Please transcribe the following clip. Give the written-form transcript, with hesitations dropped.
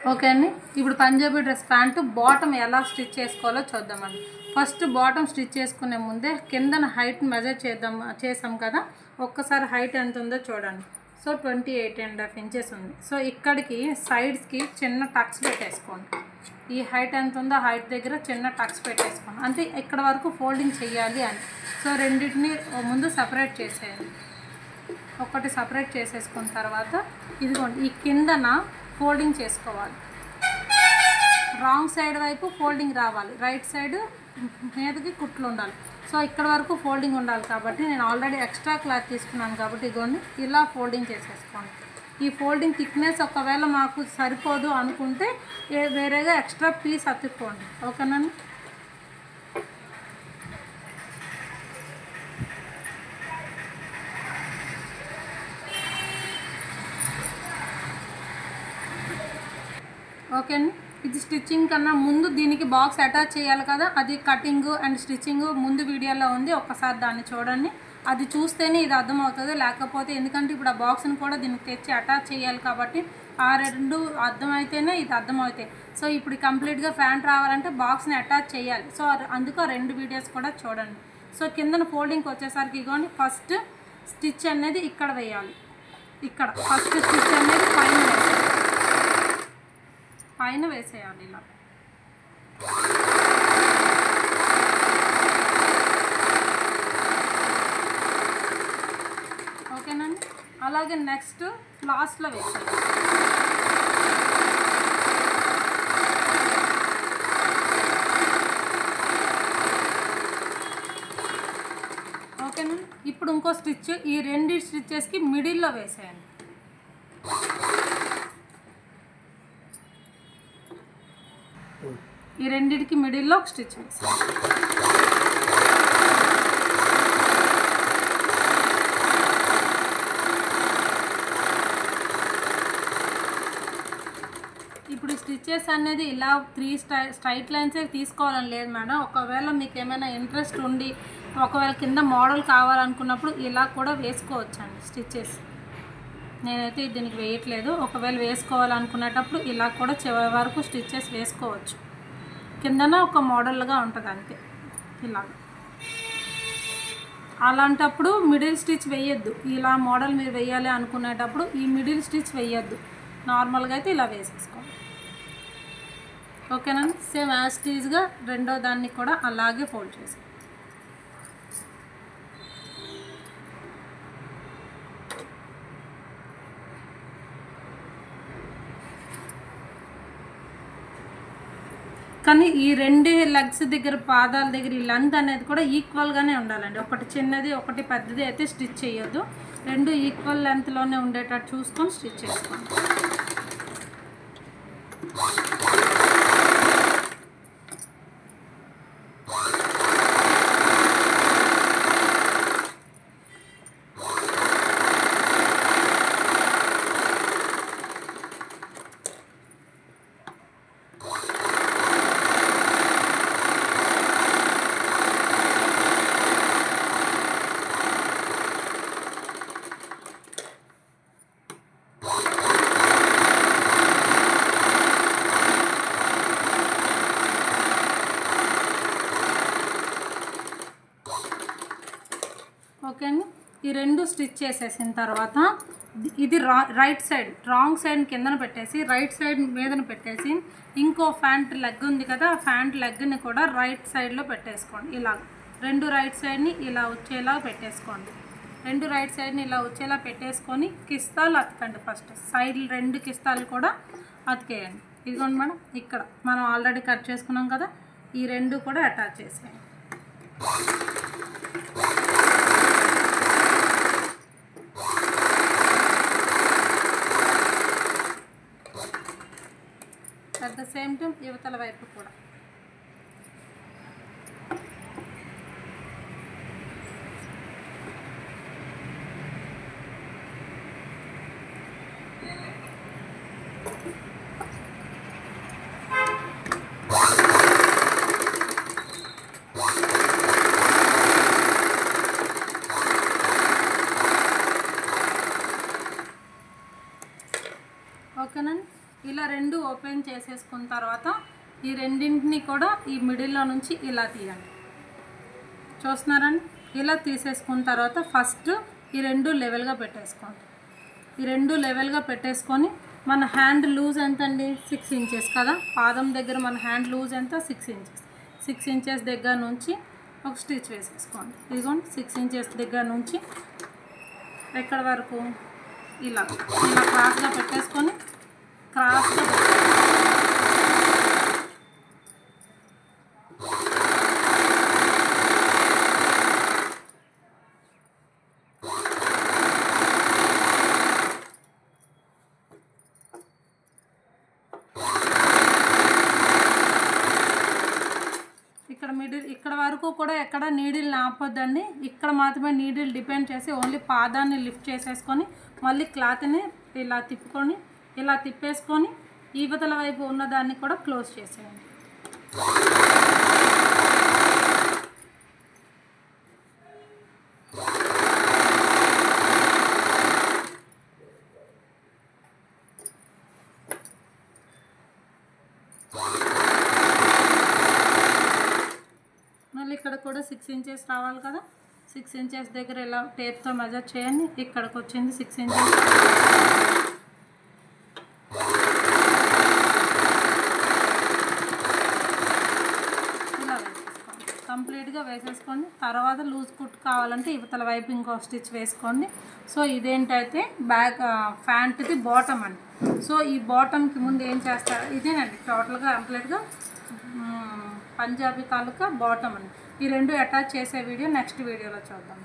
Okay అండి, ఇప్పుడు Punjabi dress pant bottom ఎలా స్టిచ్ చేసుకోవాలో చూద్దామండి. ఫస్ట్ బాటమ్ స్టిచ్ చేసుకునే ముందే కిందన హైట్ మెజర్ చేసాం కదా, ఒక్కసారి హైట్ ఎంత ఉందో చూడండి. సో 28.5 ఇంచెస్ ఉంది. సో ఇక్కడికి సైడ్స్కి చిన్న టక్స్ పెట్టేసుకోండి. ఈ హైట్ ఎంత ఉందో హైట్ దగ్గర చిన్న టక్స్ పెట్టేసుకోండి, అంటే ఇక్కడ వరకు ఫోల్డింగ్ చేయాలి అని. సో రెండింటిని ముందు సపరేట్ చేసేయండి. ఒకటి సపరేట్ చేసేసుకున్న తర్వాత ఇదిగోండి ఈ కిందన ఫోల్డింగ్ చేసుకోవాలి. రాంగ్ సైడ్ వైపు ఫోల్డింగ్ రావాలి, రైట్ సైడ్ మీదకి కుట్లు ఉండాలి. సో ఇక్కడ వరకు ఫోల్డింగ్ ఉండాలి కాబట్టి నేను ఆల్రెడీ ఎక్స్ట్రా క్లాత్ తీసుకున్నాను కాబట్టి ఇదిగోండి ఇలా ఫోల్డింగ్ చేసేసుకోండి. ఈ ఫోల్డింగ్ థిక్నెస్ ఒకవేళ మాకు సరిపోదు అనుకుంటే వేరేగా ఎక్స్ట్రా పీస్ అతుక్కోండి. ఓకేనండి. ఓకే అండి, ఇది స్టిచ్చింగ్ కన్నా ముందు దీనికి బాక్స్ అటాచ్ చేయాలి కదా, అది కటింగ్ అండ్ స్టిచ్చింగ్ ముందు వీడియోలో ఉంది, ఒక్కసారి దాన్ని చూడండి. అది చూస్తేనే ఇది అర్థమవుతుంది, లేకపోతే ఎందుకంటే ఇప్పుడు ఆ బాక్స్ని కూడా దీనికి తెచ్చి అటాచ్ చేయాలి కాబట్టి ఆ రెండు అర్థమైతేనే ఇది అర్థమవుతాయి. సో ఇప్పుడు కంప్లీట్గా ప్యాంట్ రావాలంటే బాక్స్ని అటాచ్ చేయాలి. సో అందుకు ఆ రెండు వీడియోస్ కూడా చూడండి. సో కిందన ఫోల్డింగ్కి వచ్చేసరికి ఇగోండి ఫస్ట్ స్టిచ్ అనేది ఇక్కడ వేయాలి. ఇక్కడ ఫస్ట్ స్టిచ్ అనేది పైన వేసేయాలి ఇలా. ఓకేనండి, అలాగే నెక్స్ట్ లాస్ట్లో వేసేయాలి. ఓకేనండి, ఇప్పుడు ఇంకో స్టిచ్ ఈ రెండు స్టిచ్చెస్కి మిడిల్లో వేసేయండి. ఈ రెండింటికి మిడిల్లో ఒక స్టిచ్ వేసి ఇప్పుడు స్టిచ్చెస్ అనేది ఇలా 3 స్ట్రైట్ లైన్సే తీసుకోవాలని లేదు మేడం. ఒకవేళ మీకు ఏమైనా ఇంట్రెస్ట్ ఉండి ఒకవేళ కింద మోడల్ కావాలనుకున్నప్పుడు ఇలా కూడా వేసుకోవచ్చండి స్టిచ్చెస్. నేనైతే దీనికి వేయట్లేదు. ఒకవేళ వేసుకోవాలనుకునేటప్పుడు ఇలా కూడా చివరి వరకు స్టిచ్చెస్ వేసుకోవచ్చు. కిందన ఒక మోడల్గా ఉంటుంది అంతే ఇలా. అలాంటప్పుడు మిడిల్ స్టిచ్ వేయద్దు. ఇలా మోడల్ మీరు వేయాలి అనుకునేటప్పుడు ఈ మిడిల్ స్టిచ్ వేయద్దు, నార్మల్గా అయితే ఇలా వేసేసుకోండి. ఓకేనండి, సేమ్ యాజ్ టీజ్గా రెండో దాన్ని కూడా అలాగే ఫోల్డ్ చేసి కానీ ఈ రెండు లెగ్స్ దగ్గర పాదాల దగ్గర ఈ లెంత్ అనేది కూడా ఈక్వల్గానే ఉండాలండి. ఒకటి చిన్నది ఒకటి పెద్దది అయితే స్టిచ్ చేయొద్దు, రెండు ఈక్వల్ లెంత్లోనే ఉండేటట్టు చూసుకొని స్టిచ్ చేసుకోండి. ఓకే అండి, ఈ రెండు స్టిచ్ చేసేసిన తర్వాత ఇది రైట్ సైడ్ రాంగ్ సైడ్ కిందన పెట్టేసి రైట్ సైడ్ మీదన పెట్టేసి ఇంకో ప్యాంట్ లెగ్ ఉంది కదా, ఆ ప్యాంట్ లెగ్ని కూడా రైట్ సైడ్లో పెట్టేసుకోండి. ఇలా రెండు రైట్ సైడ్ని ఇలా వచ్చేలా పెట్టేసుకోండి. రెండు రైట్ సైడ్ని ఇలా వచ్చేలా పెట్టేసుకొని కిస్తాలు అతకండి. ఫస్ట్ సైడ్ రెండు కిస్తాలు కూడా అతికేయండి. ఇదిగోండి మేడం, ఇక్కడ మనం ఆల్రెడీ కట్ చేసుకున్నాం కదా, ఈ రెండు కూడా అటాచ్ చేసేయండి. అట్ ద సేమ్ టైం యువతల వైపు కూడా ఓకేనండి. ఇలా రెండు ఓపెన్ చేసేసుకున్న తర్వాత ఈ రెండింటిని కూడా ఈ మిడిల్లో నుంచి ఇలా తీయండి. చూస్తున్నారండి? ఇలా తీసేసుకున్న తర్వాత ఫస్ట్ ఈ రెండు లెవెల్గా పెట్టేసుకోండి. ఈ రెండు లెవెల్గా పెట్టేసుకొని మన హ్యాండ్ లూజ్ ఎంత అండి? 6 ఇంచెస్ కదా. పాదం దగ్గర మన హ్యాండ్ లూజ్ ఎంత? 6 ఇంచెస్. 6 ఇంచెస్ దగ్గర నుంచి ఒక స్టిచ్ వేసేసుకోండి. ఇదిగోండి 6 ఇంచెస్ దగ్గర నుంచి ఎక్కడ వరకు ఇలా ఇలా క్రాస్గా పెట్టేసుకొని క్రాస్గా ఇక్కడ వరకు కూడా ఎక్కడ నీడిల్ ఆపొద్దండి. ఇక్కడ మాత్రమే నీడిల్ డిపెండ్ చేసి ఓన్లీ పాదాన్ని లిఫ్ట్ చేసేసుకొని మళ్ళీ క్లాత్ని ఇలా తిప్పుకొని ఇలా తిప్పేసుకొని ఈవతల వైపు ఉన్నదాన్ని కూడా క్లోజ్ చేసేయండి. మళ్ళీ ఇక్కడ కూడా 6 ఇంచెస్ రావాలి కదా. 6 ఇంచెస్ దగ్గర ఇలా టేప్తో మెజర్ చేయండి. ఇక్కడికి వచ్చింది 6 ఇంచెస్. ఇలా వేసేసుకోండి, కంప్లీట్గా వేసేసుకోండి. తర్వాత లూజ్ కుట్ కావాలంటే ఇవతల వైపు ఇంకో స్టిచ్ వేసుకోండి. సో ఇదేంటైతే బ్యాక్ ప్యాంట్ది బాటమ్ అండి. సో ఈ బాటమ్కి ముందు ఏం చేస్తారు? ఇదేనండి టోటల్గా కంప్లీట్గా పంజాబీ తాలూకా బాటమ్ అండి. ఈ రెండు అటాచ్ చేసే వీడియో నెక్స్ట్ వీడియోలో చూద్దాం.